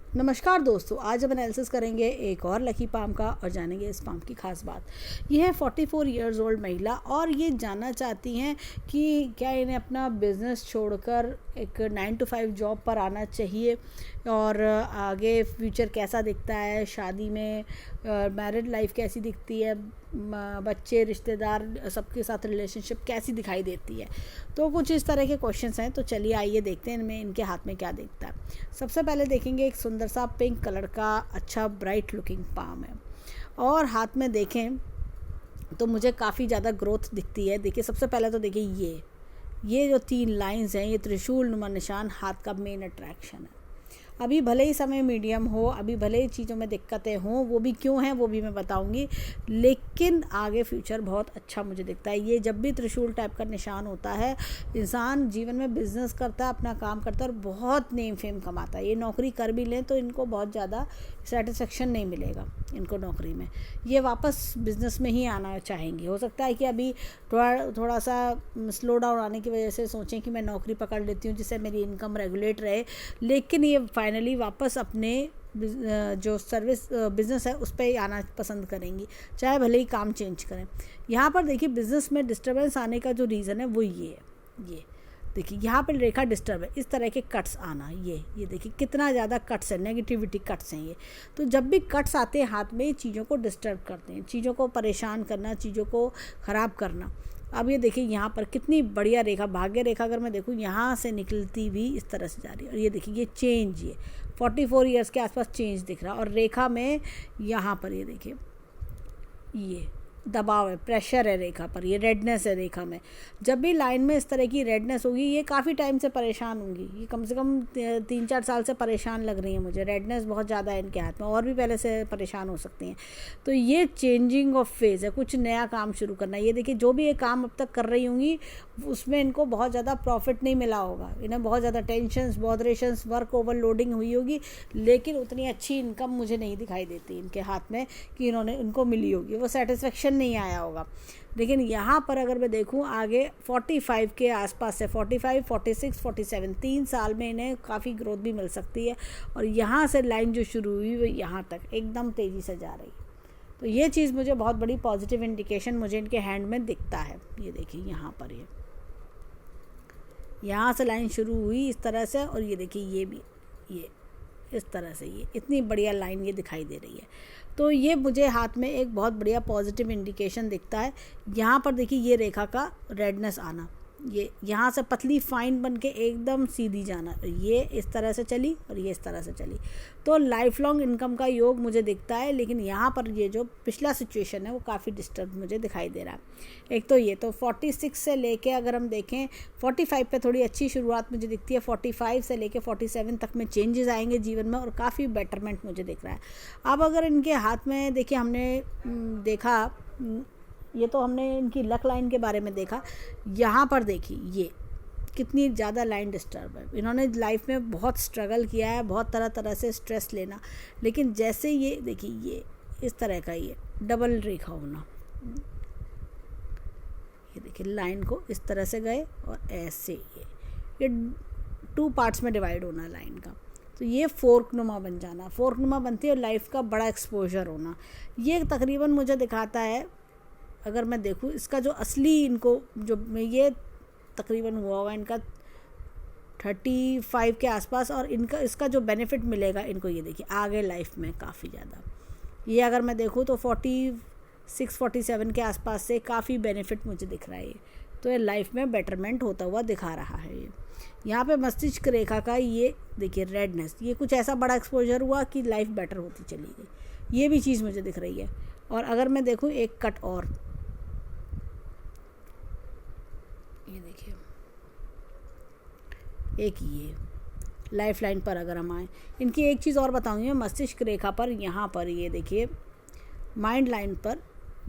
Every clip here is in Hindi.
नमस्कार दोस्तों, आज हम एनालिसिस करेंगे एक और लकी पाम का और जानेंगे इस पाम की खास बात। यह है 44 ईयर्स ओल्ड महिला और ये जानना चाहती हैं कि क्या इन्हें अपना बिजनेस छोड़कर एक 9 to 5 जॉब पर आना चाहिए और आगे फ्यूचर कैसा दिखता है, शादी में मैरिड लाइफ कैसी दिखती है, बच्चे रिश्तेदार सबके साथ रिलेशनशिप कैसी दिखाई देती है। तो कुछ इस तरह के क्वेश्चंस हैं, तो चलिए आइए देखते हैं इनमें इनके हाथ में क्या दिखता है। सबसे पहले देखेंगे एक सुंदर सा पिंक कलर का अच्छा ब्राइट लुकिंग पाम है और हाथ में देखें तो मुझे काफ़ी ज़्यादा ग्रोथ दिखती है। देखिए सबसे पहले तो देखिए ये जो 3 लाइंस हैं, ये त्रिशूल नुमा निशान हाथ का मेन अट्रैक्शन है। अभी भले ही समय मीडियम हो, अभी भले ही चीज़ों में दिक्कतें हों, वो भी क्यों हैं वो भी मैं बताऊंगी, लेकिन आगे फ्यूचर बहुत अच्छा मुझे दिखता है। ये जब भी त्रिशूल टाइप का निशान होता है, इंसान जीवन में बिजनेस करता है, अपना काम करता है और बहुत नेम फेम कमाता है। ये नौकरी कर भी लें तो इनको बहुत ज़्यादा सेटिस्फेक्शन नहीं मिलेगा इनको नौकरी में, ये वापस बिजनेस में ही आना चाहेंगे। हो सकता है कि अभी थोड़ा सा स्लो डाउन आने की वजह से सोचें कि मैं नौकरी पकड़ लेती हूँ जिससे मेरी इनकम रेगुलेट रहे, लेकिन ये फाइनली वापस अपने जो सर्विस बिज़नेस है उस पर ही आना पसंद करेंगी, चाहे भले ही काम चेंज करें। यहाँ पर देखिए बिज़नेस में डिस्टर्बेंस आने का जो रीज़न है वो ये है। ये देखिए यहाँ पर रेखा डिस्टर्ब है, इस तरह के कट्स आना, ये देखिए कितना ज़्यादा कट्स है, नेगेटिविटी कट्स हैं ये। तो जब भी कट्स आते हैं हाथ में, चीज़ों को डिस्टर्ब करते हैं, चीज़ों को परेशान करना, चीज़ों को ख़राब करना। अब ये देखिए यहाँ पर कितनी बढ़िया रेखा, भाग्य रेखा अगर मैं देखूँ यहाँ से निकलती हुई इस तरह से जा रही है। और ये देखिए ये चेंज, ये 44 ईयर्स के आसपास चेंज दिख रहा है। और रेखा में यहाँ पर ये देखिए ये दबाव है, प्रेशर है रेखा पर, ये रेडनेस है रेखा में। जब भी लाइन में इस तरह की रेडनेस होगी, ये काफ़ी टाइम से परेशान होंगी, ये कम से कम 3-4 साल से परेशान लग रही है मुझे। रेडनेस बहुत ज़्यादा है इनके हाथ में, और भी पहले से परेशान हो सकती हैं। तो ये चेंजिंग ऑफ फेज़ है, कुछ नया काम शुरू करना। ये देखिए जो भी ये काम अब तक कर रही होंगी उसमें इनको बहुत ज़्यादा प्रॉफिट नहीं मिला होगा, इन्हें बहुत ज़्यादा टेंशन्स, बॉदरेशंस, वर्क ओवरलोडिंग हुई होगी, लेकिन उतनी अच्छी इनकम मुझे नहीं दिखाई देती इनके हाथ में कि इनको मिली होगी, वो सेटिस्फेक्शन नहीं आया होगा। लेकिन यहाँ पर अगर मैं देखूँ आगे 45 के आसपास से 45, 46, 47 3 साल में इन्हें काफ़ी ग्रोथ भी मिल सकती है। और यहाँ से लाइन जो शुरू हुई वो यहाँ तक एकदम तेज़ी से जा रही, तो ये चीज़ मुझे बहुत बड़ी पॉजिटिव इंडिकेशन मुझे इनके हैंड में दिखता है। ये देखिए यहाँ पर यहाँ से लाइन शुरू हुई इस तरह से, और ये देखिए ये भी ये इस तरह से, ये इतनी बढ़िया लाइन ये दिखाई दे रही है। तो ये मुझे हाथ में एक बहुत बढ़िया पॉजिटिव इंडिकेशन दिखता है। यहाँ पर देखिए ये रेखा का रेडनेस आना, ये यहाँ से पतली फाइन बन के एकदम सीधी जाना, ये इस तरह से चली और ये इस तरह से चली, तो लाइफ लॉन्ग इनकम का योग मुझे दिखता है। लेकिन यहाँ पर ये जो पिछला सिचुएशन है वो काफ़ी डिस्टर्ब मुझे दिखाई दे रहा है। एक तो ये तो 46 से लेके अगर हम देखें 45 पे थोड़ी अच्छी शुरुआत मुझे दिखती है, 45 से लेके 47 तक में चेंजेस आएंगे जीवन में और काफ़ी बेटरमेंट मुझे दिख रहा है। अब अगर इनके हाथ में देखिए हमने देखा, ये तो हमने इनकी लक लाइन के बारे में देखा, यहाँ पर देखिए ये कितनी ज़्यादा लाइन डिस्टर्ब है। इन्होंने लाइफ में बहुत स्ट्रगल किया है, बहुत तरह तरह से स्ट्रेस लेना, लेकिन जैसे ये देखिए ये इस तरह का ये डबल रेखा होना, ये देखिए लाइन को इस तरह से गए और ऐसे ये 2 पार्ट्स में डिवाइड होना लाइन का, तो ये फोर्कनुमा बन जाना, फोर्कनुमा बनती है और लाइफ का बड़ा एक्सपोजर होना। ये तकरीबन मुझे दिखाता है, अगर मैं देखूँ इसका जो असली इनको जो ये तकरीबन हुआ होगा इनका 35 के आसपास, और इसका जो बेनिफिट मिलेगा इनको ये देखिए आगे लाइफ में काफ़ी ज़्यादा, ये अगर मैं देखूँ तो 46, 47 के आसपास से काफ़ी बेनिफिट मुझे दिख रहा है ये, तो ये लाइफ में बेटरमेंट होता हुआ दिखा रहा है। ये यहाँ पे मस्तिष्क रेखा का ये देखिए रेडनेस, ये कुछ ऐसा बड़ा एक्सपोजर हुआ कि लाइफ बेटर होती चली गई, ये भी चीज़ मुझे दिख रही है। और अगर मैं देखूँ एक कट और, ये देखिए एक ये लाइफ लाइन पर अगर हम आए, इनकी एक चीज़ और बताऊंगी मैं, मस्तिष्क रेखा पर यहाँ पर ये देखिए माइंड लाइन पर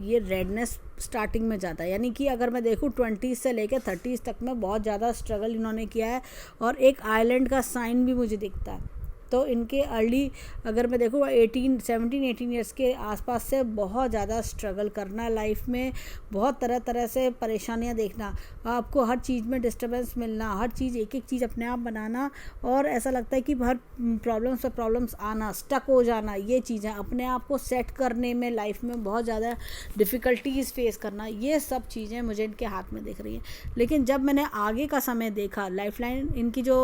ये रेडनेस स्टार्टिंग में जाता है, यानी कि अगर मैं देखूँ 20 से लेकर 30 तक में बहुत ज़्यादा स्ट्रगल इन्होंने किया है। और एक आइलैंड का साइन भी मुझे दिखता है, तो इनके अर्ली अगर मैं देखूँ 17-18 ईयर्स के आसपास से बहुत ज़्यादा स्ट्रगल करना लाइफ में, बहुत तरह तरह से परेशानियां देखना, आपको हर चीज़ में डिस्टर्बेंस मिलना, हर चीज़ एक एक चीज़ अपने आप बनाना, और ऐसा लगता है कि हर प्रॉब्लम्स पर प्रॉब्लम्स आना, स्टक हो जाना, ये चीज़ें अपने आप को सेट करने में लाइफ में बहुत ज़्यादा डिफ़िकल्टीज़ फेस करना, ये सब चीज़ें मुझे इनके हाथ में दिख रही हैं। लेकिन जब मैंने आगे का समय देखा, लाइफ लाइन इनकी जो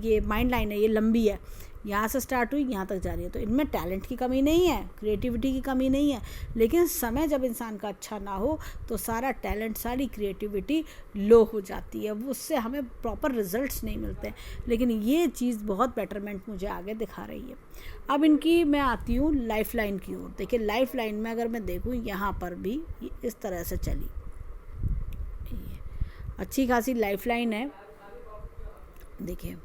ये माइंड लाइन है ये लंबी है, यहाँ से स्टार्ट हुई यहाँ तक जा रही है, तो इनमें टैलेंट की कमी नहीं है, क्रिएटिविटी की कमी नहीं है, लेकिन समय जब इंसान का अच्छा ना हो तो सारा टैलेंट, सारी क्रिएटिविटी लो हो जाती है, उससे हमें प्रॉपर रिजल्ट्स नहीं मिलते। लेकिन ये चीज़ बहुत बेटरमेंट मुझे आगे दिखा रही है। अब इनकी मैं आती हूँ लाइफ लाइन की ओर। देखिए लाइफ लाइन में अगर मैं देखूँ, यहाँ पर भी इस तरह से चली, अच्छी खासी लाइफ लाइन है। देखिए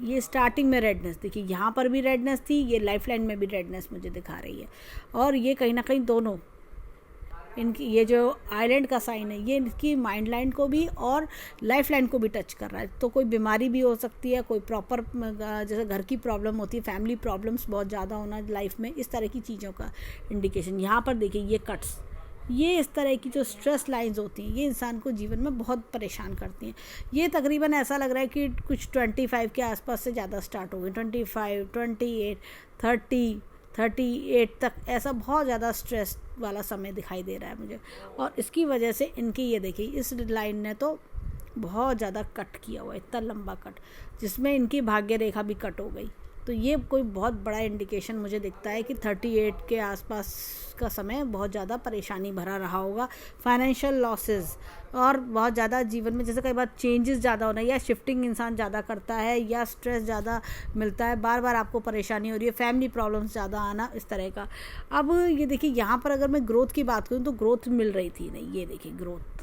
ये स्टार्टिंग में रेडनेस, देखिए यहाँ पर भी रेडनेस थी, ये लाइफ लाइन में भी रेडनेस मुझे दिखा रही है, और ये कहीं ना कहीं दोनों इनकी ये जो आइलैंड का साइन है ये इनकी माइंड लाइन को भी और लाइफ लाइन को भी टच कर रहा है। तो कोई बीमारी भी हो सकती है, कोई प्रॉपर जैसे घर की प्रॉब्लम होती है, फैमिली प्रॉब्लम्स बहुत ज़्यादा होना लाइफ में, इस तरह की चीज़ों का इंडिकेशन। यहाँ पर देखिए ये कट्स, ये इस तरह की जो स्ट्रेस लाइंस होती हैं ये इंसान को जीवन में बहुत परेशान करती हैं। ये तकरीबन ऐसा लग रहा है कि कुछ 25 के आसपास से ज़्यादा स्टार्ट हो गई, 25, 28, 30, 38 तक, ऐसा बहुत ज़्यादा स्ट्रेस वाला समय दिखाई दे रहा है मुझे। और इसकी वजह से इनकी ये देखिए इस लाइन ने तो बहुत ज़्यादा कट किया हुआ है, इतना लंबा कट, जिसमें इनकी भाग्य रेखा भी कट हो गई। तो ये कोई बहुत बड़ा इंडिकेशन मुझे दिखता है कि 38 के आसपास का समय बहुत ज़्यादा परेशानी भरा रहा होगा, फाइनेंशियल लॉसेस, और बहुत ज़्यादा जीवन में जैसे कई बार चेंजेस ज़्यादा होना, या शिफ्टिंग इंसान ज़्यादा करता है, या स्ट्रेस ज़्यादा मिलता है, बार बार आपको परेशानी हो रही है, फैमिली प्रॉब्लम्स ज़्यादा आना, इस तरह का। अब ये देखिए यहाँ पर अगर मैं ग्रोथ की बात करूँ तो ग्रोथ मिल रही थी नहीं, ये देखिए ग्रोथ,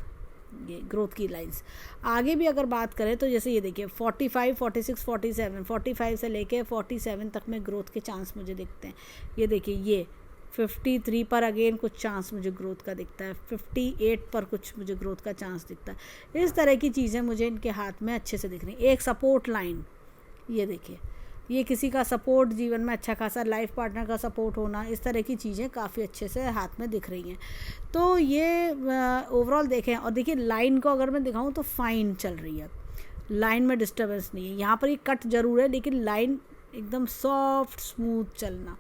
ये ग्रोथ की लाइंस। आगे भी अगर बात करें तो जैसे ये देखिए 45, 46, 47, 45 से लेके 47 तक में ग्रोथ के चांस मुझे दिखते हैं। ये देखिए ये 53 पर अगेन कुछ चांस मुझे ग्रोथ का दिखता है, 58 पर कुछ मुझे ग्रोथ का चांस दिखता है। इस तरह की चीज़ें मुझे इनके हाथ में अच्छे से दिख रही हैं। एक सपोर्ट लाइन, ये देखिए ये किसी का सपोर्ट जीवन में अच्छा खासा, लाइफ पार्टनर का सपोर्ट होना, इस तरह की चीज़ें काफ़ी अच्छे से हाथ में दिख रही हैं। तो ये ओवरऑल देखें, और देखिए लाइन को अगर मैं दिखाऊं तो फाइन चल रही है, लाइन में डिस्टर्बेंस नहीं है। यहाँ पर ये कट जरूर है लेकिन लाइन एकदम सॉफ्ट स्मूथ चलना,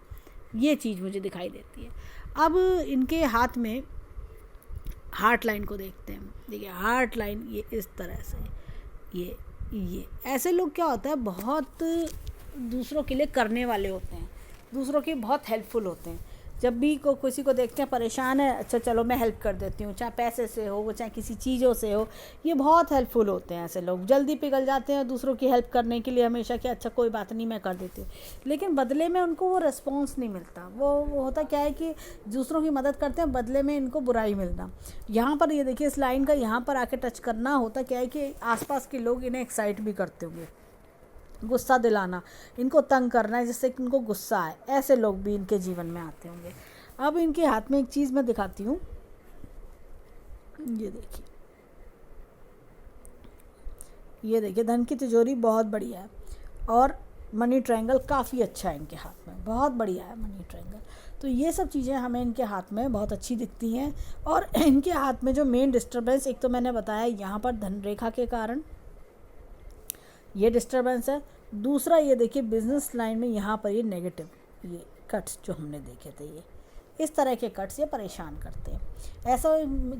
ये चीज़ मुझे दिखाई देती है। अब इनके हाथ में हार्ट लाइन को देखते हैं। देखिए हार्ट लाइन ये इस तरह से, ये ऐसे लोग क्या होता है, बहुत दूसरों के लिए करने वाले होते हैं, दूसरों के बहुत हेल्पफुल होते हैं। जब भी किसी को देखते हैं परेशान है, अच्छा चलो मैं हेल्प कर देती हूँ, चाहे पैसे से हो चाहे किसी चीज़ों से हो, ये बहुत हेल्पफुल होते हैं। ऐसे लोग जल्दी पिघल जाते हैं दूसरों की हेल्प करने के लिए हमेशा, कि अच्छा कोई बात नहीं मैं कर देती हूँ, लेकिन बदले में उनको वो रिस्पॉन्स नहीं मिलता। वो होता क्या है कि दूसरों की मदद करते हैं, बदले में इनको बुराई मिलना। यहाँ पर ये देखिए इस लाइन का यहाँ पर आके टच करना, होता क्या है कि आसपास के लोग इन्हें एक्साइट भी करते होंगे, गुस्सा दिलाना, इनको तंग करना है जिससे कि इनको गुस्सा आए, ऐसे लोग भी इनके जीवन में आते होंगे। अब इनके हाथ में एक चीज़ मैं दिखाती हूँ, ये देखिए धन की तिजोरी बहुत बढ़िया है, और मनी ट्रायंगल काफ़ी अच्छा है इनके हाथ में, बहुत बढ़िया है मनी ट्रायंगल। तो ये सब चीज़ें हमें इनके हाथ में बहुत अच्छी दिखती हैं। और इनके हाथ में जो मेन डिस्टर्बेंस, एक तो मैंने बताया यहाँ पर धन रेखा के कारण ये डिस्टर्बेंस है, दूसरा ये देखिए बिजनेस लाइन में यहाँ पर ये नेगेटिव, ये कट्स जो हमने देखे थे, ये इस तरह के कट्स ये परेशान करते हैं। ऐसा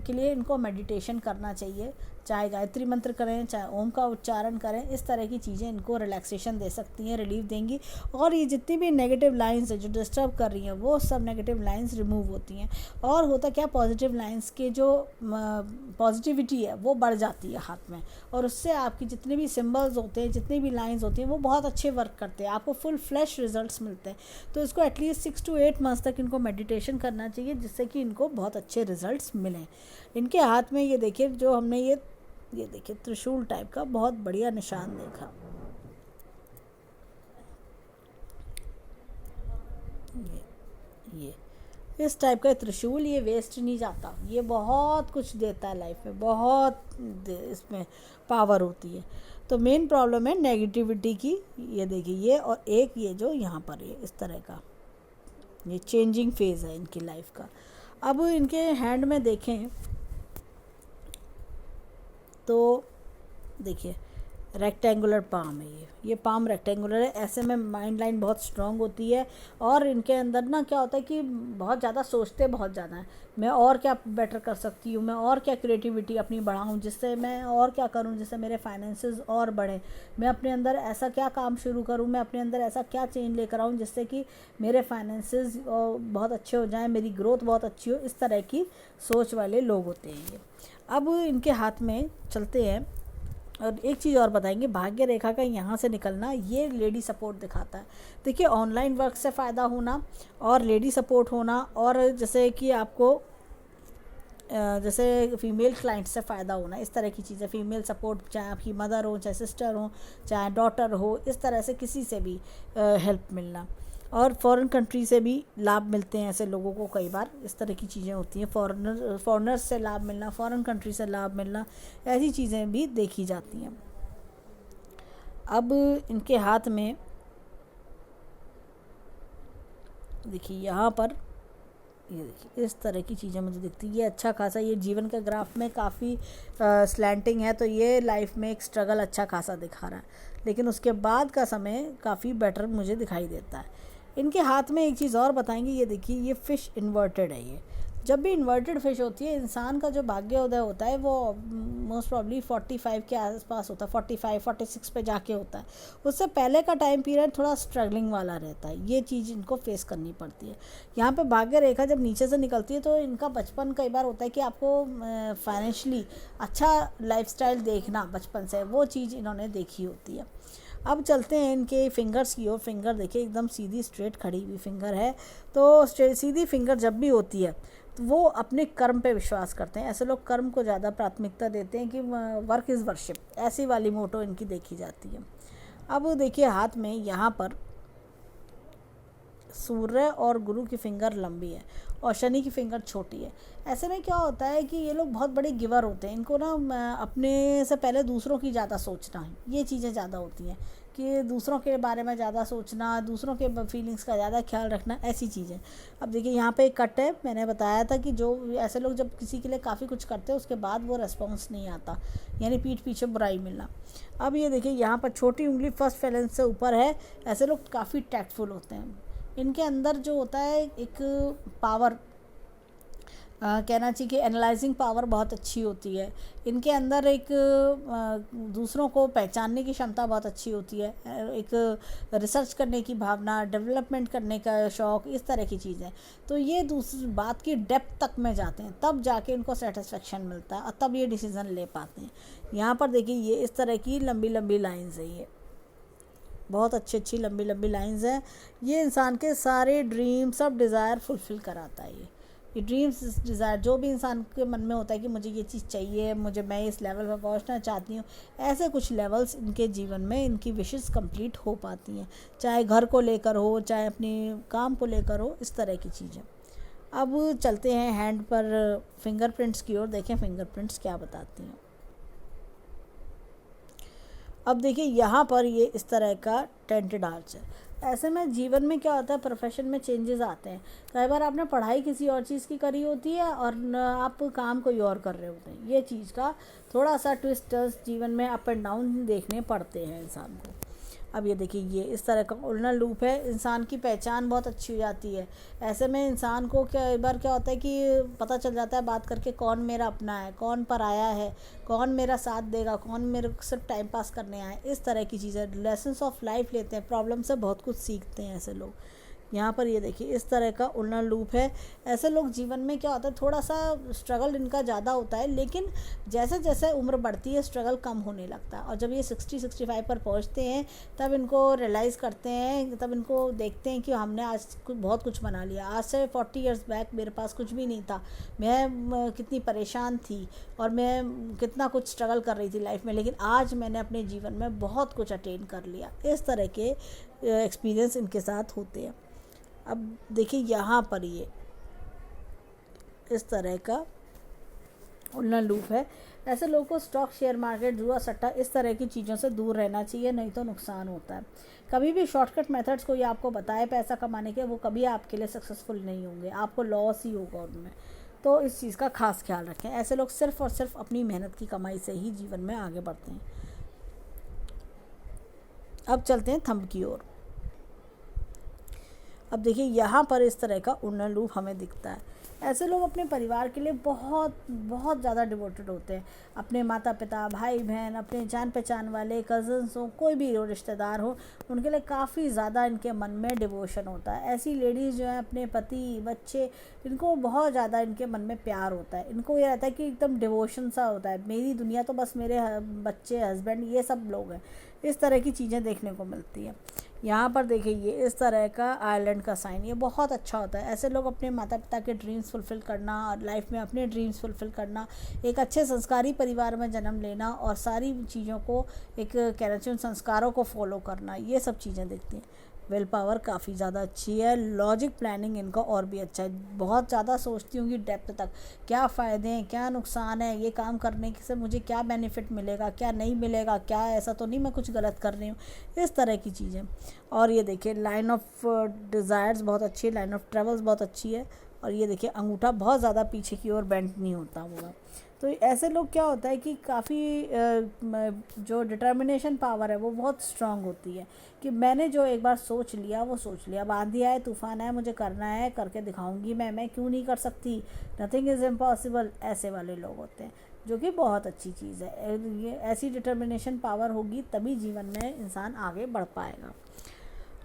के लिए इनको मेडिटेशन करना चाहिए, चाहे गायत्री मंत्र करें, चाहे ओम का उच्चारण करें, इस तरह की चीज़ें इनको रिलैक्सेशन दे सकती हैं, रिलीफ देंगी। और ये जितनी भी नेगेटिव लाइंस है जो डिस्टर्ब कर रही हैं, वो सब नेगेटिव लाइंस रिमूव होती हैं। और होता क्या, पॉजिटिव लाइंस के जो पॉजिटिविटी है वो बढ़ जाती है हाथ में, और उससे आपकी जितने भी सिम्बल्स होते हैं, जितनी भी लाइंस होती हैं, वो बहुत अच्छे वर्क करते हैं, आपको फुल फ्लैश रिजल्ट्स मिलते हैं। तो इसको एटलीस्ट 6 to 8 मंथ्स तक इनको मेडिटेशन करना चाहिए, जिससे कि इनको बहुत अच्छे रिजल्ट्स मिलें। इनके हाथ में ये देखिए जो हमने ये देखिए त्रिशूल टाइप का बहुत बढ़िया निशान देखा, ये इस टाइप का त्रिशूल, ये वेस्ट नहीं जाता, ये बहुत कुछ देता है लाइफ में, बहुत इसमें पावर होती है। तो मेन प्रॉब्लम है नेगेटिविटी की। ये देखिए ये, और एक ये जो यहाँ पर ये इस तरह का ये चेंजिंग फेज़ है इनकी लाइफ का। अब इनके हैंड में देखें तो देखिए रेक्टेंगुलर पाम है ये पाम रेक्टेंगुलर है। ऐसे में माइंड लाइन बहुत स्ट्रांग होती है, और इनके अंदर ना क्या होता है कि बहुत ज़्यादा सोचते बहुत ज़्यादा हैं, मैं और क्या बेटर कर सकती हूँ, मैं और क्या क्रिएटिविटी अपनी बढ़ाऊँ, जिससे मैं और क्या करूँ जिससे मेरे फाइनेंसेस और बढ़े, मैं अपने अंदर ऐसा क्या काम शुरू करूँ, मैं अपने अंदर ऐसा क्या चेंज लेकर आऊँ जिससे कि मेरे फाइनेंसेस बहुत अच्छे हो जाएँ, मेरी ग्रोथ बहुत अच्छी हो। इस तरह की सोच वाले लोग होते हैं ये। अब इनके हाथ में चलते हैं और एक चीज़ और बताएंगे, भाग्य रेखा का यहाँ से निकलना ये लेडी सपोर्ट दिखाता है। देखिए ऑनलाइन वर्क से फ़ायदा होना और लेडी सपोर्ट होना, और जैसे कि आपको जैसे फीमेल क्लाइंट से फ़ायदा होना, इस तरह की चीज़ें, फीमेल सपोर्ट, चाहे आपकी मदर हो, चाहे सिस्टर हो, चाहे डॉटर हो, इस तरह से किसी से भी हेल्प मिलना। और फॉरेन कंट्री से भी लाभ मिलते हैं ऐसे लोगों को, कई बार इस तरह की चीज़ें होती हैं, फॉरेनर्स से लाभ मिलना, फॉरेन कंट्री से लाभ मिलना, ऐसी चीज़ें भी देखी जाती हैं। अब इनके हाथ में देखिए यहाँ पर ये देखिए इस तरह की चीज़ें मुझे दिखती है। ये अच्छा खासा, ये जीवन के ग्राफ में काफ़ी स्लैंटिंग है, तो ये लाइफ में एक स्ट्रगल अच्छा खासा दिखा रहा है, लेकिन उसके बाद का समय काफ़ी बेटर मुझे दिखाई देता है। इनके हाथ में एक चीज़ और बताएंगे, ये देखिए ये फ़िश इन्वर्टेड है। ये जब भी इन्वर्टेड फिश होती है, इंसान का जो भाग्योदय होता है वो मोस्ट प्रॉब्ली 45 के आसपास होता है, 45 46 पे जाके होता है। उससे पहले का टाइम पीरियड थोड़ा स्ट्रगलिंग वाला रहता है, ये चीज़ इनको फेस करनी पड़ती है। यहाँ पे भाग्य रेखा जब नीचे से निकलती है तो इनका बचपन कई बार होता है कि आपको फाइनेंशियली अच्छा लाइफस्टाइल देखना बचपन से, वो चीज़ इन्होंने देखी होती है। अब चलते हैं इनके फिंगर्स की ओर। फिंगर देखिए एकदम सीधी स्ट्रेट खड़ी हुई फिंगर है, तो सीधी फिंगर जब भी होती है तो वो अपने कर्म पे विश्वास करते हैं। ऐसे लोग कर्म को ज़्यादा प्राथमिकता देते हैं कि वर्क इज़ वर्शिप, ऐसी वाली मोटो इनकी देखी जाती है। अब देखिए हाथ में यहाँ पर सूर्य और गुरु की फिंगर लंबी है और शनि की फिंगर छोटी है। ऐसे में क्या होता है कि ये लोग बहुत बड़े गिवर होते हैं, इनको ना अपने से पहले दूसरों की ज़्यादा सोचना है, ये चीज़ें ज़्यादा होती हैं कि दूसरों के बारे में ज़्यादा सोचना, दूसरों के फीलिंग्स का ज़्यादा ख्याल रखना, ऐसी चीज़ें। अब देखिए यहाँ पे एक कट है, मैंने बताया था कि जो ऐसे लोग जब किसी के लिए काफ़ी कुछ करते हैं उसके बाद वो रेस्पॉन्स नहीं आता, यानी पीठ पीछे बुराई मिलना। अब ये देखिए यहाँ पर छोटी उंगली फर्स्ट फैलेंस से ऊपर है। ऐसे लोग काफ़ी टैक्टफुल होते हैं, इनके अंदर जो होता है एक पावर, कहना चाहिए कि एनालाइजिंग पावर बहुत अच्छी होती है। इनके अंदर एक दूसरों को पहचानने की क्षमता बहुत अच्छी होती है, एक रिसर्च करने की भावना, डेवलपमेंट करने का शौक़, इस तरह की चीज़ें। तो ये दूसरी बात की डेप्थ तक में जाते हैं, तब जाके इनको सेटिस्फेक्शन मिलता है और तब ये डिसीज़न ले पाते हैं। यहाँ पर देखिए ये इस तरह की लंबी लंबी लाइन्स है, ये बहुत अच्छी लंबी लंबी लाइंस हैं। ये इंसान के सारे ड्रीम, सब डिज़ायर फुलफ़िल कराता है। ये ड्रीम्स डिज़ायर जो भी इंसान के मन में होता है कि मुझे ये चीज़ चाहिए, मैं इस लेवल पर पहुंचना चाहती हूँ, ऐसे कुछ लेवल्स इनके जीवन में इनकी विशेस कंप्लीट हो पाती हैं, चाहे घर को लेकर हो, चाहे अपने काम को लेकर हो, इस तरह की चीज़ें। अब चलते हैं हैंड पर फिंगरप्रिंट्स की ओर, देखें फिंगरप्रिंट्स क्या बताती हैं। अब देखिए यहाँ पर ये इस तरह का टेंटेड आर्च है। ऐसे में जीवन में क्या होता है, प्रोफेशन में चेंजेस आते हैं। कई बार आपने पढ़ाई किसी और चीज़ की करी होती है और आप काम कोई और कर रहे होते हैं, ये चीज़ का थोड़ा सा ट्विस्टर्स जीवन में अप एंड डाउन देखने पड़ते हैं इंसान को। अब ये देखिए ये इस तरह का उल्टा लूप है, इंसान की पहचान बहुत अच्छी हो जाती है। ऐसे में इंसान को कई बार क्या होता है कि पता चल जाता है बात करके कौन मेरा अपना है, कौन पराया है, कौन मेरा साथ देगा, कौन मेरे को सिर्फ टाइम पास करने आए, इस तरह की चीज़ें। लेसन्स ऑफ लाइफ लेते हैं, प्रॉब्लम से बहुत कुछ सीखते हैं ऐसे लोग। यहाँ पर ये देखिए इस तरह का उल्टा लूप है। ऐसे लोग जीवन में क्या होता है, थोड़ा सा स्ट्रगल इनका ज़्यादा होता है, लेकिन जैसे जैसे उम्र बढ़ती है स्ट्रगल कम होने लगता है, और जब ये 60-65 पर पहुँचते हैं तब इनको रियलाइज़ करते हैं, तब इनको देखते हैं कि हमने आज बहुत कुछ बना लिया। आज से 40 इयर्स बैक मेरे पास कुछ भी नहीं था, मैं कितनी परेशान थी और मैं कितना कुछ स्ट्रगल कर रही थी लाइफ में, लेकिन आज मैंने अपने जीवन में बहुत कुछ अटेन कर लिया। इस तरह के एक्सपीरियंस इनके साथ होते हैं। अब देखिए यहाँ पर ये इस तरह का उल्टा लूप है। ऐसे लोगों को स्टॉक, शेयर मार्केट, जुआ, सट्टा इस तरह की चीज़ों से दूर रहना चाहिए, नहीं तो नुकसान होता है। कभी भी शॉर्टकट मेथड्स कोई आपको बताए पैसा कमाने के, वो कभी आपके लिए सक्सेसफुल नहीं होंगे, आपको लॉस ही होगा उनमें। तो इस चीज़ का खास ख्याल रखें। ऐसे लोग सिर्फ और सिर्फ अपनी मेहनत की कमाई से ही जीवन में आगे बढ़ते हैं। अब चलते हैं थंब की ओर। अब देखिए यहाँ पर इस तरह का उन्नत रूप हमें दिखता है। ऐसे लोग अपने परिवार के लिए बहुत बहुत ज़्यादा डिवोटेड होते हैं। अपने माता पिता, भाई बहन, अपने जान पहचान वाले कज़न्स हो, कोई भी हो, रिश्तेदार हो, उनके लिए काफ़ी ज़्यादा इनके मन में डिवोशन होता है। ऐसी लेडीज़ जो हैं अपने पति, बच्चे, इनको बहुत ज़्यादा इनके मन में प्यार होता है। इनको ये रहता है कि एकदम डिवोशन सा होता है, मेरी दुनिया तो बस मेरे बच्चे, हस्बैंड, ये सब लोग हैं। इस तरह की चीज़ें देखने को मिलती हैं। यहाँ पर देखिए ये इस तरह का आयरलैंड का साइन, ये बहुत अच्छा होता है। ऐसे लोग अपने माता पिता के ड्रीम्स फुलफ़िल करना और लाइफ में अपने ड्रीम्स फुलफ़िल करना, एक अच्छे संस्कारी परिवार में जन्म लेना और सारी चीज़ों को एक कहना चाहिए संस्कारों को फॉलो करना, ये सब चीज़ें दिखती हैं। विल पावर काफ़ी ज़्यादा अच्छी है। लॉजिक प्लानिंग इनका और भी अच्छा है। बहुत ज़्यादा सोचती होंगी डेप्थ तक, क्या फ़ायदे हैं, क्या नुकसान है, ये काम करने से मुझे क्या बेनिफिट मिलेगा, क्या नहीं मिलेगा, क्या ऐसा तो नहीं मैं कुछ गलत कर रही हूँ, इस तरह की चीज़ें। और ये देखिए लाइन ऑफ डिज़ायर्स बहुत अच्छी है, लाइन ऑफ ट्रेवल्स बहुत अच्छी है। और ये देखिए अंगूठा बहुत ज़्यादा पीछे की ओर बेंड नहीं होता हुआ। तो ऐसे लोग क्या होता है कि काफ़ी जो डिटर्मिनेशन पावर है वो बहुत स्ट्रांग होती है कि मैंने जो एक बार सोच लिया वो सोच लिया, अब आंधी आए तूफान आए मुझे करना है, करके दिखाऊंगी मैं क्यों नहीं कर सकती, नथिंग इज़ इम्पॉसिबल। ऐसे वाले लोग होते हैं, जो कि बहुत अच्छी चीज़ है। ये ऐसी डिटर्मिनेशन पावर होगी तभी जीवन में इंसान आगे बढ़ पाएगा।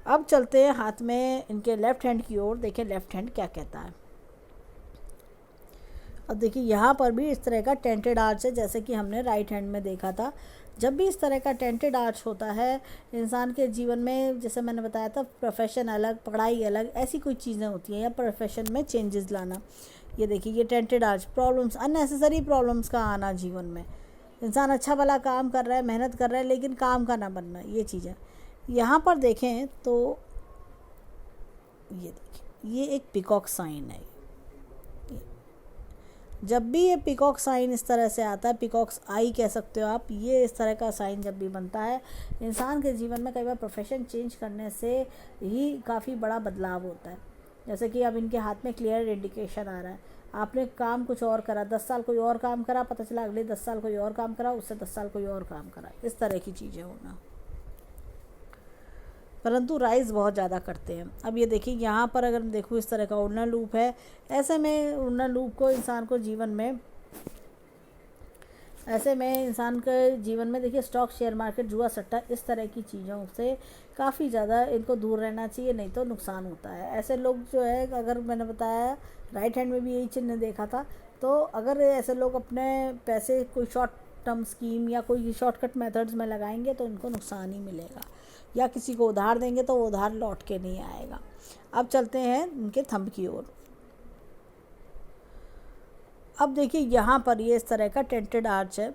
अब चलते हैं हाथ में इनके लेफ़्ट हैंड की ओर, देखें लेफ़्ट हैंड क्या कहता है। अब देखिए यहाँ पर भी इस तरह का टेंटेड आर्च है, जैसे कि हमने राइट हैंड में देखा था। जब भी इस तरह का टेंटेड आर्च होता है इंसान के जीवन में, जैसे मैंने बताया था प्रोफेशन अलग, पढ़ाई अलग, ऐसी कोई चीज़ें होती हैं या प्रोफेशन में चेंजेस लाना। ये देखिए ये tainted arch, problems, unnecessary problems का आना जीवन में। इंसान अच्छा भला काम कर रहा है, मेहनत कर रहा है, लेकिन काम का ना बनना, ये चीज़ें। यहाँ पर देखें तो ये देखिए ये एक पिकॉक साइन है। जब भी ये पिकॉक साइन इस तरह से आता है, पिकॉक्स आई कह सकते हो आप, ये इस तरह का साइन जब भी बनता है इंसान के जीवन में कई बार प्रोफेशन चेंज करने से ही काफ़ी बड़ा बदलाव होता है। जैसे कि अब इनके हाथ में क्लियर इंडिकेशन आ रहा है, आपने काम कुछ और करा, 10 साल कोई और काम करा, पता चला अगले 10 साल कोई और काम करा, उससे 10 साल कोई और काम करा, इस तरह की चीज़ें होना। परंतु राइज बहुत ज़्यादा करते हैं। अब ये देखिए यहाँ पर अगर देखूँ इस तरह का उड़ना लूप है, ऐसे में उड़ना लूप को इंसान को जीवन में, ऐसे में इंसान के जीवन में देखिए स्टॉक, शेयर मार्केट, जुआ, सट्टा इस तरह की चीज़ों से काफ़ी ज़्यादा इनको दूर रहना चाहिए, नहीं तो नुकसान होता है। ऐसे लोग जो है, अगर मैंने बताया राइट हैंड में भी यही चिन्ह देखा था, तो अगर ऐसे लोग अपने पैसे कोई शॉर्ट टर्म स्कीम या कोई शॉर्टकट मेथड्स में लगाएंगे तो इनको नुकसान ही मिलेगा, या किसी को उधार देंगे तो वो उधार लौट के नहीं आएगा। अब चलते हैं इनके थंब की ओर। अब देखिए यहाँ पर ये इस तरह का टेंटेड आर्च है।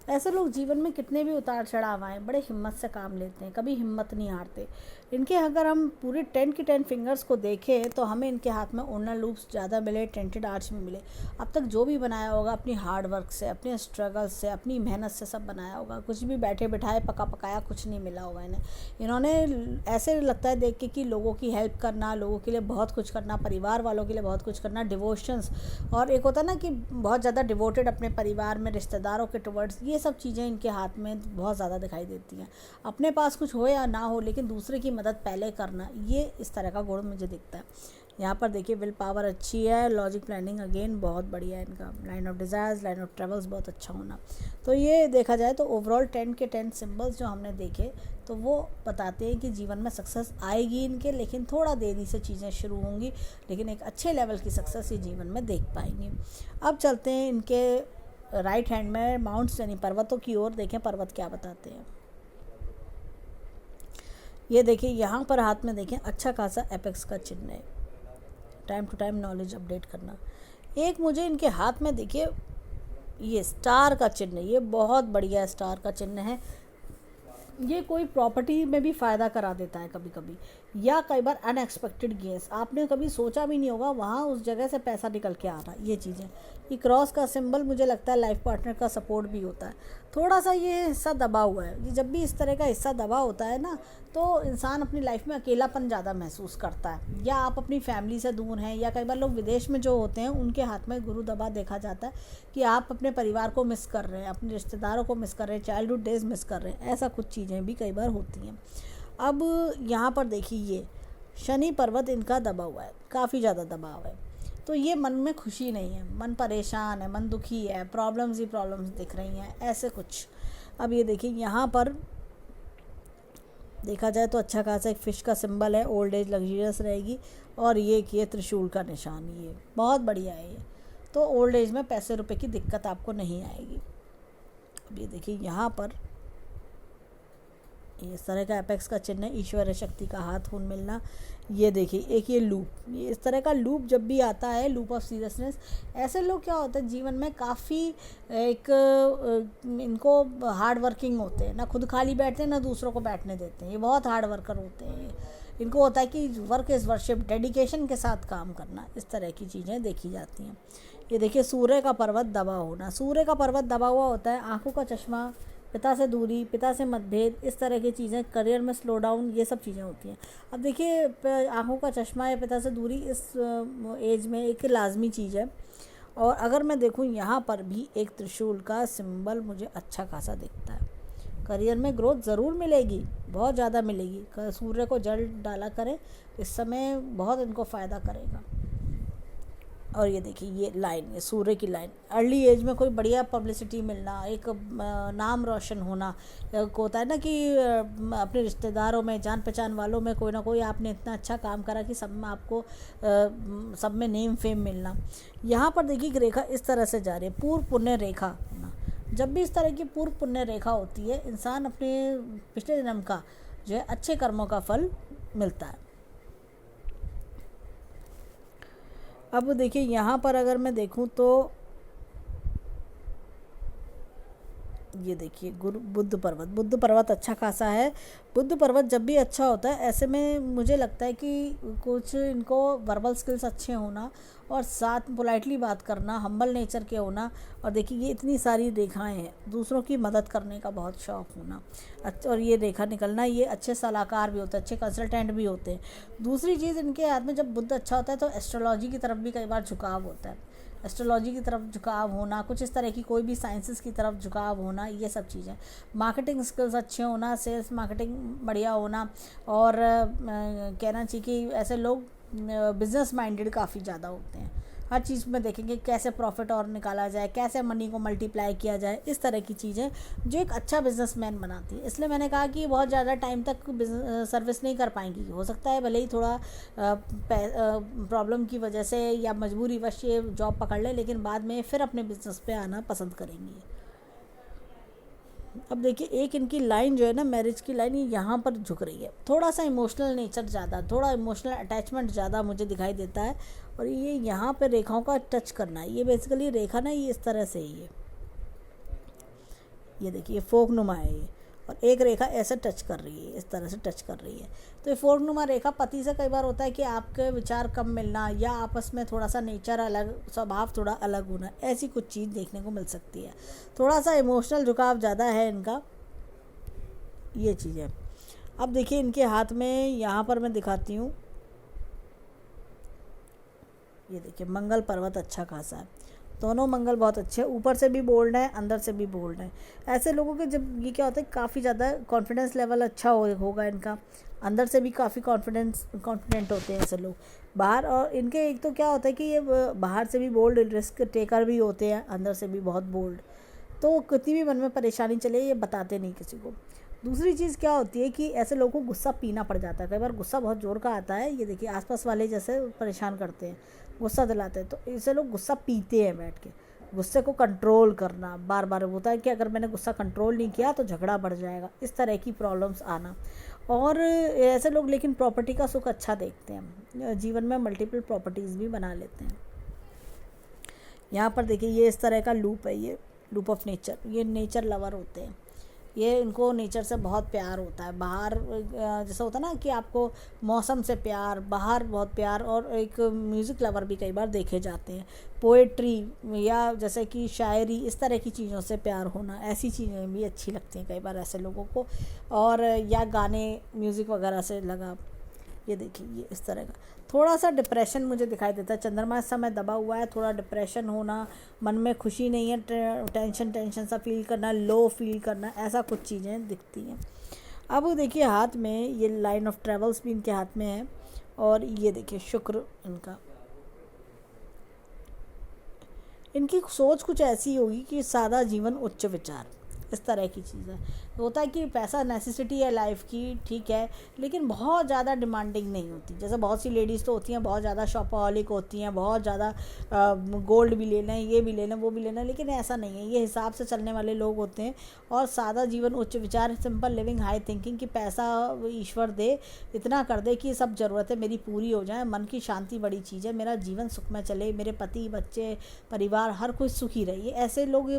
ऐसे लोग जीवन में कितने भी उतार चढ़ाव आए बड़े हिम्मत से काम लेते हैं, कभी हिम्मत नहीं हारते। इनके अगर हम पूरे 10 की 10 फिंगर्स को देखें तो हमें इनके हाथ में ओनर लूप्स ज़्यादा मिले, टेंटेड आर्च में मिले। अब तक जो भी बनाया होगा अपनी हार्ड वर्क से, अपने स्ट्रगल से, अपनी मेहनत से सब बनाया होगा, कुछ भी बैठे बिठाए पका पकाया कुछ नहीं मिला होगा इन्हें। इन्होंने ऐसे लगता है देख के कि लोगों की हेल्प करना, लोगों के लिए बहुत कुछ करना, परिवार वालों के लिए बहुत कुछ करना, डिवोशंस, और एक होता है ना कि बहुत ज़्यादा डिवोटेड अपने परिवार में, रिश्तेदारों के टुवर्ड्स, ये सब चीज़ें इनके हाथ में बहुत ज़्यादा दिखाई देती हैं। अपने पास कुछ हो या ना हो लेकिन दूसरे की मदद पहले करना, ये इस तरह का गुण मुझे दिखता है। यहाँ पर देखिए विल पावर अच्छी है, लॉजिक प्लानिंग अगेन बहुत बढ़िया है इनका, line of desires, line of travels बहुत अच्छा होना। तो ये देखा जाए तो ओवरऑल 10 के 10 सिंबल्स जो हमने देखे तो वो बताते हैं कि जीवन में सक्सेस आएगी इनके, लेकिन थोड़ा देरी से चीज़ें शुरू होंगी, लेकिन एक अच्छे लेवल की सक्सेस ये जीवन में देख पाएंगे। अब चलते हैं इनके राइट हैंड में माउंट्स यानी पर्वतों की ओर, देखें पर्वत क्या बताते हैं। ये देखिए यहाँ पर हाथ में देखें अच्छा खासा एपेक्स का चिन्ह है, time to time knowledge update करना। एक मुझे इनके हाथ में देखिए ये स्टार का चिन्ह, ये बहुत बढ़िया स्टार का चिन्ह है। ये कोई प्रॉपर्टी में भी फ़ायदा करा देता है कभी कभी, या कई बार अनएक्सपेक्टेड गेंस, आपने कभी सोचा भी नहीं होगा वहाँ उस जगह से पैसा निकल के आ रहा, ये चीज़ें, ये क्रॉस का सिंबल मुझे लगता है लाइफ पार्टनर का सपोर्ट भी होता है। थोड़ा सा ये हिस्सा दबा हुआ है, ये जब भी इस तरह का हिस्सा दबा होता है ना, तो इंसान अपनी लाइफ में अकेलापन ज़्यादा महसूस करता है, या आप अपनी फैमिली से दूर हैं, या कई बार लोग विदेश में जो होते हैं उनके हाथ में गुरु दबा देखा जाता है कि आप अपने परिवार को मिस कर रहे हैं, अपने रिश्तेदारों को मिस कर रहे हैं, चाइल्डहुड डेज मिस कर रहे हैं, ऐसा कुछ चीज़ें भी कई बार होती हैं। अब यहाँ पर देखिए ये शनि पर्वत इनका दबा हुआ है, काफ़ी ज़्यादा दबाव है, तो ये मन में खुशी नहीं है, मन परेशान है, मन दुखी है, प्रॉब्लम्स ही प्रॉब्लम्स दिख रही हैं, ऐसे कुछ। अब ये देखिए यहाँ पर देखा जाए तो अच्छा खासा एक फ़िश का सिंबल है, ओल्ड एज लग्जरियस रहेगी, और ये त्रिशूल का निशान, ये बहुत बढ़िया है ये। तो ओल्ड एज में पैसे रुपए की दिक्कत आपको नहीं आएगी। अब ये देखिए यहाँ पर इस तरह का एपेक्स का चिन्ह है, ईश्वर शक्ति का हाथ खून मिलना। ये देखिए एक ये लूप, ये इस तरह का लूप जब भी आता है, लूप ऑफ सीरियसनेस, ऐसे लोग क्या होता है जीवन में काफ़ी एक इनको हार्ड वर्किंग होते हैं, ना खुद खाली बैठते हैं ना दूसरों को बैठने देते हैं, ये बहुत हार्ड वर्कर होते हैं। इनको होता है कि वर्क इज़ वर्शिप, डेडिकेशन के साथ काम करना, इस तरह की चीज़ें देखी जाती हैं। ये देखिए सूर्य का पर्वत दबा होना, सूर्य का पर्वत दबा हुआ होता है, आँखों का चश्मा, पिता से दूरी, पिता से मतभेद, इस तरह की चीज़ें, करियर में स्लो डाउन, ये सब चीज़ें होती हैं। अब देखिए आँखों का चश्मा या पिता से दूरी इस एज में एक लाजमी चीज़ है। और अगर मैं देखूँ यहाँ पर भी एक त्रिशूल का सिंबल मुझे अच्छा खासा दिखता है। करियर में ग्रोथ ज़रूर मिलेगी, बहुत ज़्यादा मिलेगी। सूर्य को जल डाला करें, इस समय बहुत इनको फ़ायदा करेगा। और ये देखिए ये लाइन, ये सूर्य की लाइन, अर्ली एज में कोई बढ़िया पब्लिसिटी मिलना, एक नाम रोशन होना, होता है ना कि अपने रिश्तेदारों में, जान पहचान वालों में कोई ना कोई आपने इतना अच्छा काम करा कि सब में आपको सब में नेम फेम मिलना। यहाँ पर देखिए रेखा इस तरह से जा रही है, पूर्व पुण्य रेखा। जब भी इस तरह की पूर्व पुण्य रेखा होती है, इंसान अपने पिछले जन्म का जो है अच्छे कर्मों का फल मिलता है। अब देखिए यहाँ पर अगर मैं देखूँ तो ये देखिए बुद्ध पर्वत अच्छा खासा है। बुद्ध पर्वत जब भी अच्छा होता है, ऐसे में मुझे लगता है कि कुछ इनको वर्बल स्किल्स अच्छे होना, और साथ पोलाइटली बात करना, हम्बल नेचर के होना, और देखिए ये इतनी सारी रेखाएं हैं, दूसरों की मदद करने का बहुत शौक़ होना, अच्छा, और ये रेखा निकलना, ये अच्छे सलाहकार भी होते हैं, अच्छे कंसल्टेंट भी होते हैं। दूसरी चीज़, इनके हाथ में जब बुद्ध अच्छा होता है तो एस्ट्रोलॉजी की तरफ भी कई बार झुकाव होता है, एस्ट्रोलॉजी की तरफ झुकाव होना, कुछ इस तरह की कोई भी साइंसेस की तरफ झुकाव होना, ये सब चीज़ें। मार्केटिंग स्किल्स अच्छे होना, सेल्स मार्केटिंग बढ़िया होना, और कहना चाहिए कि ऐसे लोग बिज़नेस माइंडेड काफ़ी ज़्यादा होते हैं, हर चीज़ में देखेंगे कैसे प्रॉफिट और निकाला जाए, कैसे मनी को मल्टीप्लाई किया जाए, इस तरह की चीज़ें जो एक अच्छा बिजनेसमैन बनाती है। इसलिए मैंने कहा कि बहुत ज़्यादा टाइम तक सर्विस नहीं कर पाएंगी, हो सकता है भले ही थोड़ा प्रॉब्लम की वजह से या मजबूरी वश ये जॉब पकड़ ले, लेकिन बाद में फिर अपने बिजनेस पे आना पसंद करेंगी। अब देखिए एक इनकी लाइन जो है ना, मैरिज की लाइन, ये यहाँ पर झुक रही है, थोड़ा सा इमोशनल नेचर ज़्यादा, थोड़ा इमोशनल अटैचमेंट ज़्यादा मुझे दिखाई देता है। और ये यहाँ पे रेखाओं का टच करना है, ये बेसिकली रेखा ना ये इस तरह से ही है, ये देखिए फोक नुमा है ये, और एक रेखा ऐसे टच कर रही है, इस तरह से टच कर रही है। तो ये फोक नुमा रेखा पति से कई बार होता है कि आपके विचार कम मिलना, या आपस में थोड़ा सा नेचर अलग, स्वभाव थोड़ा अलग होना, ऐसी कुछ चीज़ देखने को मिल सकती है। थोड़ा सा इमोशनल झुकाव ज़्यादा है इनका, ये चीज़ें। अब देखिए इनके हाथ में यहाँ पर मैं दिखाती हूँ, ये देखिए मंगल पर्वत अच्छा खासा है, दोनों मंगल बहुत अच्छे हैं, ऊपर से भी बोल्ड है, अंदर से भी बोल्ड है। ऐसे लोगों के जब ये क्या होता है, काफ़ी ज़्यादा कॉन्फिडेंस लेवल अच्छा होगा इनका, अंदर से भी काफ़ी कॉन्फिडेंट होते हैं ऐसे लोग बाहर। और इनके एक तो क्या होता है कि ये बाहर से भी बोल्ड, रिस्क टेकर भी होते हैं, अंदर से भी बहुत बोल्ड, तो कितनी भी मन में परेशानी चले ये बताते नहीं किसी को। दूसरी चीज़ क्या होती है कि ऐसे लोगों को गुस्सा पीना पड़ जाता है, कई बार गुस्सा बहुत ज़ोर का आता है, ये देखिए आसपास वाले जैसे परेशान करते हैं, गुस्सा दिलाते हैं, तो ऐसे लोग गुस्सा पीते हैं बैठ के। गुस्से को कंट्रोल करना, बार बार होता है कि अगर मैंने गुस्सा कंट्रोल नहीं किया तो झगड़ा बढ़ जाएगा, इस तरह की प्रॉब्लम्स आना। और ऐसे लोग लेकिन प्रॉपर्टी का सुख अच्छा देखते हैं, जीवन में मल्टीपल प्रॉपर्टीज़ भी बना लेते हैं। यहाँ पर देखिए ये इस तरह का लूप है, ये लूप ऑफ नेचर, ये नेचर लवर होते हैं, ये इनको नेचर से बहुत प्यार होता है। बाहर जैसा होता है ना कि आपको मौसम से प्यार, बाहर बहुत प्यार, और एक म्यूज़िक लवर भी कई बार देखे जाते हैं। पोएट्री या जैसे कि शायरी, इस तरह की चीज़ों से प्यार होना, ऐसी चीज़ें भी अच्छी लगती हैं कई बार ऐसे लोगों को। और या गाने, म्यूज़िक वगैरह से लगा। ये देखिए ये इस तरह का थोड़ा सा डिप्रेशन मुझे दिखाई देता है। चंद्रमा इस समय दबा हुआ है, थोड़ा डिप्रेशन होना, मन में खुशी नहीं है, टेंशन टेंशन सा फील करना, लो फील करना, ऐसा कुछ चीज़ें दिखती हैं। अब देखिए हाथ में ये लाइन ऑफ ट्रेवल्स भी इनके हाथ में है, और ये देखिए शुक्र इनका, इनकी सोच कुछ ऐसी होगी कि सादा जीवन उच्च विचार, इस तरह की चीज़ है। होता है कि पैसा नेसेसिटी है लाइफ की, ठीक है, लेकिन बहुत ज़्यादा डिमांडिंग नहीं होती। जैसे बहुत सी लेडीज़ तो होती हैं बहुत ज़्यादा शॉपaholic होती हैं, बहुत ज़्यादा गोल्ड भी लेना है, ये भी लेना, वो भी लेना, लेकिन ऐसा नहीं है। ये हिसाब से चलने वाले लोग होते हैं। और सादा जीवन उच्च विचार, सिंपल लिविंग, हाई थिंकिंग, कि पैसा ईश्वर दे, इतना कर दे कि सब ज़रूरतें मेरी पूरी हो जाए, मन की शांति बड़ी चीज़ है, मेरा जीवन सुख में चले, मेरे पति, बच्चे, परिवार, हर कोई सुखी रहे। ऐसे लोग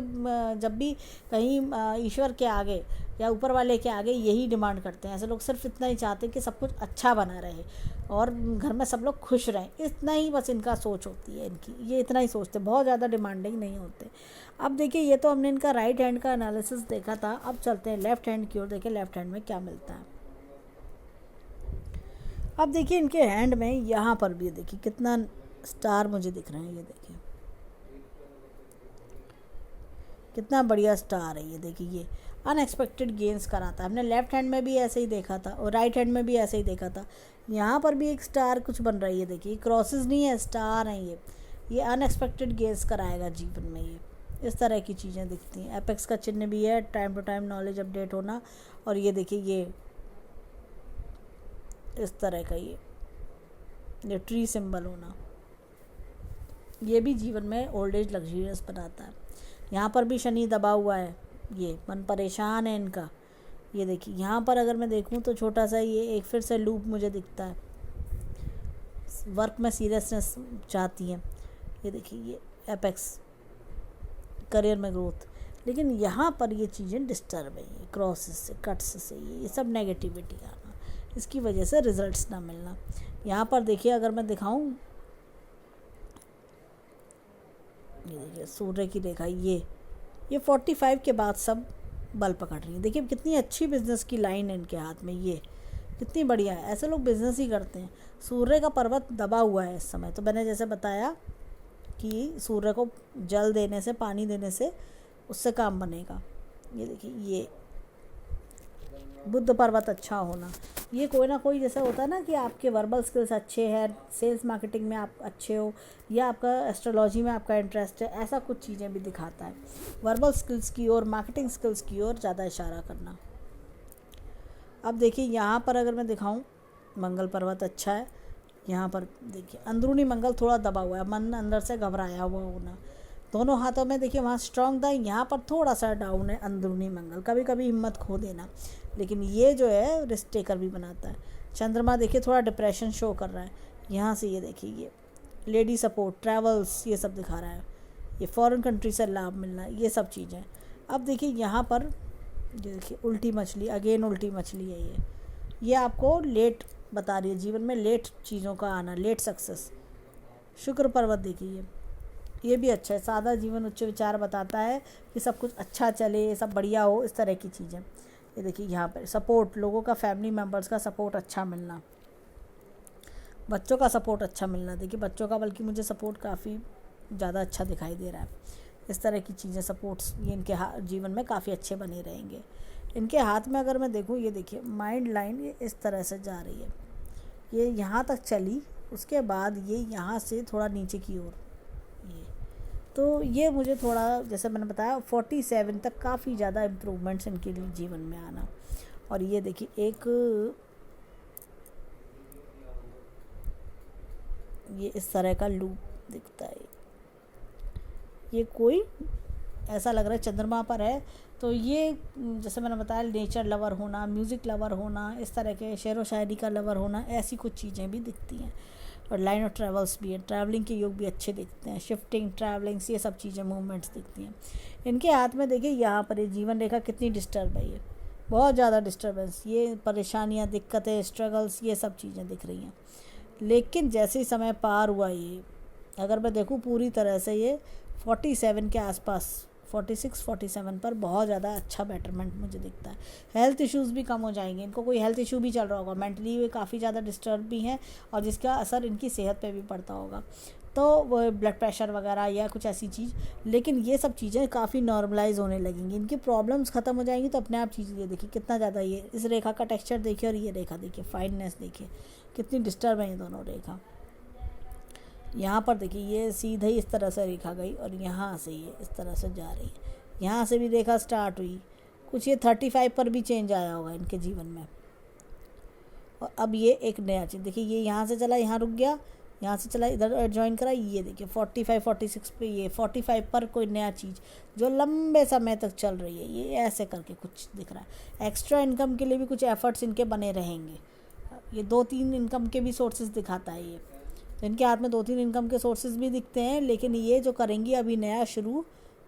जब भी कहीं ईश्वर के आगे या ऊपर वाले के आगे यही डिमांड करते हैं। ऐसे लोग सिर्फ इतना ही चाहते हैं कि सब कुछ अच्छा बना रहे और घर में सब लोग खुश रहें, इतना ही बस इनका सोच होती है इनकी। ये इतना ही सोचते, बहुत ज़्यादा डिमांडिंग नहीं होते। अब देखिए ये तो हमने इनका राइट हैंड का एनालिसिस देखा था। अब चलते हैं लेफ़्ट हैंड की ओर, देखिए लेफ़्ट हैंड में क्या मिलता है। अब देखिए इनके हैंड में यहाँ पर भी देखिए कितना स्टार मुझे दिख रहे हैं। ये देखिए कितना बढ़िया स्टार है। ये देखिए ये अनएक्सपेक्टेड गेंस कराता है। हमने लेफ़्ट हैंड में भी ऐसे ही देखा था और राइट हैंड में भी ऐसे ही देखा था। यहाँ पर भी एक स्टार कुछ बन रही है। देखिए क्रॉसेस नहीं है, स्टार हैं ये अनएक्सपेक्टेड गेंस कराएगा जीवन में। ये इस तरह की चीज़ें दिखती हैं। एपेक्स का चिन्ह भी है, time to time knowledge update होना। और ये देखिए ये इस तरह का ये ट्री सिंबल होना, ये भी जीवन में ओल्ड एज लग्जरियस बनाता है। यहाँ पर भी शनि दबा हुआ है, ये मन परेशान है इनका। ये देखिए यहाँ पर अगर मैं देखूँ तो छोटा सा ये एक फिर से लूप मुझे दिखता है। वर्क में सीरियसनेस चाहती हैं। ये देखिए ये एपेक्स, करियर में ग्रोथ, लेकिन यहाँ पर ये चीज़ें डिस्टर्ब है। ये क्रॉसेस से, कट्स से, ये सब नेगेटिविटी आना, इसकी वजह से रिजल्ट्स ना मिलना। यहाँ पर देखिए अगर मैं दिखाऊँ, ये देखिए सूर्य की रेखा, ये 45 के बाद सब बल पकड़ रही है। देखिए कितनी अच्छी बिजनेस की लाइन है इनके हाथ में, ये कितनी बढ़िया है। ऐसे लोग बिजनेस ही करते हैं। सूर्य का पर्वत दबा हुआ है इस समय, तो मैंने जैसे बताया कि सूर्य को जल देने से, पानी देने से उससे काम बनेगा। ये देखिए ये बुद्ध पर्वत अच्छा होना, ये कोई ना कोई जैसा होता है ना कि आपके वर्बल स्किल्स अच्छे हैं, सेल्स मार्केटिंग में आप अच्छे हो, या आपका एस्ट्रोलॉजी में आपका इंटरेस्ट है, ऐसा कुछ चीज़ें भी दिखाता है। वर्बल स्किल्स की ओर, मार्केटिंग स्किल्स की ओर ज़्यादा इशारा करना। अब देखिए यहाँ पर अगर मैं दिखाऊं, मंगल पर्वत अच्छा है। यहाँ पर देखिए अंदरूनी मंगल थोड़ा दबा हुआ है, मन अंदर से घबराया हुआ होना। दोनों हाथों में देखिए वहाँ स्ट्रॉन्ग था, यहाँ पर थोड़ा सा डाउन है अंदरूनी मंगल, कभी कभी हिम्मत खो देना, लेकिन ये जो है रिस्क टेकर भी बनाता है। चंद्रमा देखिए थोड़ा डिप्रेशन शो कर रहा है यहाँ से। ये देखिए ये लेडी सपोर्ट, ट्रैवल्स, ये सब दिखा रहा है। ये फॉरेन कंट्री से लाभ मिलना, ये सब चीज़ें। अब देखिए यहाँ पर ये देखिए उल्टी मछली, अगेन उल्टी मछली है ये आपको लेट बता रही है, जीवन में लेट चीज़ों का आना, लेट सक्सेस। शुक्र पर्वत देखिए ये भी अच्छा है। सादा जीवन उच्च विचार बताता है कि सब कुछ अच्छा चले, सब बढ़िया हो, इस तरह की चीज़ें। ये देखिए यहाँ पर सपोर्ट, लोगों का, फैमिली मेम्बर्स का सपोर्ट अच्छा मिलना, बच्चों का सपोर्ट अच्छा मिलना। देखिए बच्चों का बल्कि मुझे सपोर्ट काफ़ी ज़्यादा अच्छा दिखाई दे रहा है। इस तरह की चीज़ें, सपोर्ट्स, ये इनके जीवन में काफ़ी अच्छे बने रहेंगे। इनके हाथ में अगर मैं देखूँ, ये देखिए माइंड लाइन ये इस तरह से जा रही है, ये यहाँ तक चली, उसके बाद ये यहाँ से थोड़ा नीचे की ओर, ये तो ये मुझे थोड़ा, जैसे मैंने बताया 47 तक काफ़ी ज़्यादा इम्प्रूवमेंट्स इनके लिए जीवन में आना। और ये देखिए एक ये इस तरह का लूप दिखता है। ये कोई ऐसा लग रहा है चंद्रमा पर है, तो ये जैसे मैंने बताया नेचर लवर होना, म्यूज़िक लवर होना, इस तरह के शेर व शायरी का लवर होना, ऐसी कुछ चीज़ें भी दिखती हैं। और लाइन ऑफ ट्रेवल्स भी है, ट्रैवलिंग के योग भी अच्छे दिखते हैं, शिफ्टिंग ट्रैवलिंग्स ये सब चीज़ें मूवमेंट्स दिखती हैं। इनके हाथ में देखिए यहाँ पर ये जीवन रेखा कितनी डिस्टर्ब है, ये बहुत ज़्यादा डिस्टर्बेंस, ये परेशानियाँ, दिक्कतें, स्ट्रगल्स, ये सब चीज़ें दिख रही हैं। लेकिन जैसे ही समय पार हुआ, ये अगर मैं देखूँ पूरी तरह से ये 47 के आसपास, 46-47 पर बहुत ज़्यादा अच्छा बेटरमेंट मुझे दिखता है। हेल्थ इश्यूज़ भी कम हो जाएंगे, इनको कोई हेल्थ इशू भी चल रहा होगा, मेंटली वे काफ़ी ज़्यादा डिस्टर्ब भी हैं और जिसका असर इनकी सेहत पे भी पड़ता होगा, तो वो ब्लड प्रेशर वगैरह या कुछ ऐसी चीज़। लेकिन ये सब चीज़ें काफ़ी नॉर्मलाइज होने लगेंगी, इनकी प्रॉब्लम्स ख़त्म हो जाएंगी, तो अपने आप चीज़ ये देखिए कितना ज़्यादा, ये इस रेखा का टेक्सचर देखिए और ये रेखा देखिए, फाइननेस देखिए कितनी डिस्टर्ब है ये दोनों रेखा। यहाँ पर देखिए ये सीधे ही इस तरह से रेखा गई और यहाँ से ये इस तरह से जा रही है, यहाँ से भी रेखा स्टार्ट हुई, कुछ ये 35 पर भी चेंज आया होगा इनके जीवन में। और अब ये एक नया चीज़ देखिए, ये यहाँ से चला, यहाँ रुक गया, यहाँ से चला इधर ज्वाइन करा, ये देखिए 45-46 पे, ये 45 पर कोई नया चीज़ जो लंबे समय तक चल रही है, ये ऐसे करके कुछ दिख रहा है। एक्स्ट्रा इनकम के लिए भी कुछ एफर्ट्स इनके बने रहेंगे, ये 2-3 इनकम के भी सोर्सेज दिखाता है ये, तो इनके हाथ में 2-3 इनकम के सोर्सेज भी दिखते हैं। लेकिन ये जो करेंगी अभी नया शुरू,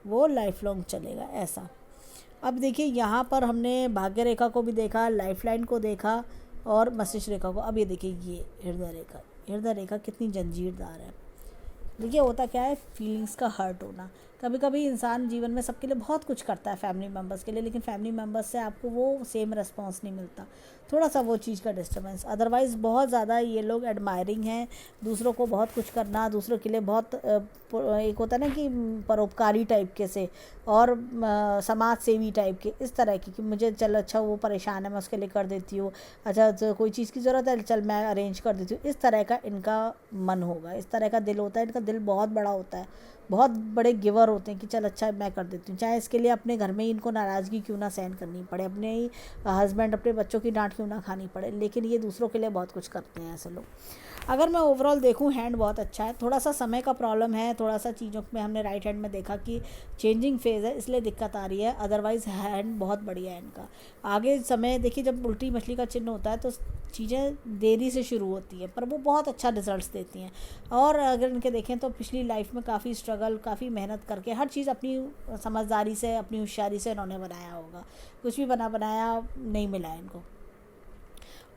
वो लाइफ लॉन्ग चलेगा ऐसा। अब देखिए यहाँ पर हमने भाग्य रेखा को भी देखा, लाइफ लाइन को देखा और मस्तिष्क रेखा को। अब ये देखिए ये हृदय रेखा, हृदय रेखा कितनी जंजीरदार है। देखिए होता क्या है, फीलिंग्स का हर्ट होना। कभी कभी इंसान जीवन में सबके लिए बहुत कुछ करता है, फैमिली मेम्बर्स के लिए, लेकिन फैमिली मेम्बर्स से आपको वो सेम रिस्पॉन्स नहीं मिलता, थोड़ा सा वो चीज़ का डिस्टर्बेंस। अदरवाइज़ बहुत ज़्यादा ये लोग एडमायरिंग हैं, दूसरों को बहुत कुछ करना, दूसरों के लिए बहुत एक होता है ना कि परोपकारी टाइप के से, और समाज सेवी टाइप के, इस तरह की कि मुझे चल अच्छा वो परेशान है मैं उसके लिए कर देती हूँ, अच्छा तो कोई चीज़ की ज़रूरत है चल मैं अरेंज कर देती हूँ, इस तरह का इनका मन होगा, इस तरह का दिल होता है। इनका दिल बहुत बड़ा होता है, बहुत बड़े गिवर होते हैं कि चल अच्छा मैं कर देती हूँ, चाहे इसके लिए अपने घर में ही इनको नाराज़गी क्यों ना सहन करनी पड़े, अपने ही हस्बैंड अपने बच्चों की डांट क्यों ना खानी पड़े, लेकिन ये दूसरों के लिए बहुत कुछ करते हैं ऐसे लोग। अगर मैं ओवरऑल देखूँ हैंड बहुत अच्छा है, थोड़ा सा समय का प्रॉब्लम है, थोड़ा सा चीज़ों में हमने राइट हैंड में देखा कि चेंजिंग फेज़ है इसलिए दिक्कत आ रही है, अदरवाइज़ हैंड बहुत बढ़िया है इनका। आगे समय देखिए जब उल्टी मछली का चिन्ह होता है तो चीज़ें देरी से शुरू होती है पर वो बहुत अच्छा रिजल्ट्स देती हैं। और अगर इनके देखें तो पिछली लाइफ में काफ़ी स्ट्रगल, काफ़ी मेहनत करके हर चीज़ अपनी समझदारी से, अपनी होशियारी से इन्होंने बनाया होगा, कुछ भी बनाया नहीं मिला है इनको।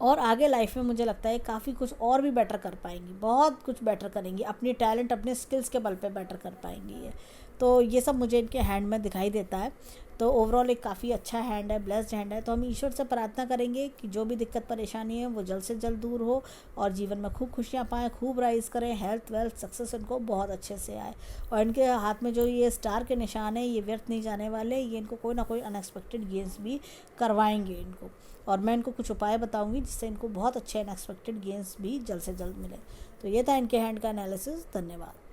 और आगे लाइफ में मुझे लगता है काफ़ी कुछ और भी बेटर कर पाएंगी, बहुत कुछ बेटर करेंगी, अपनी टैलेंट अपने स्किल्स के बल पे बेटर कर पाएंगी ये। तो ये सब मुझे इनके हैंड में दिखाई देता है। तो ओवरऑल एक काफ़ी अच्छा हैंड है, ब्लेस्ड हैंड है। तो हम ईश्वर से प्रार्थना करेंगे कि जो भी दिक्कत परेशानी है वो जल्द से जल्द दूर हो और जीवन में खूब खुशियाँ पाएँ, खूब राइज करें, हेल्थ वेल्थ सक्सेस इनको बहुत अच्छे से आए। और इनके हाथ में जो ये स्टार के निशान है ये व्यर्थ नहीं जाने वाले, ये इनको कोई ना कोई अनएक्सपेक्टेड गेन्स भी करवाएंगे इनको। और मैं इनको कुछ उपाय बताऊंगी जिससे इनको बहुत अच्छे अनएक्सपेक्टेड गेन्स भी जल्द से जल्द मिले। तो ये था इनके हैंड का एनालिसिस। धन्यवाद।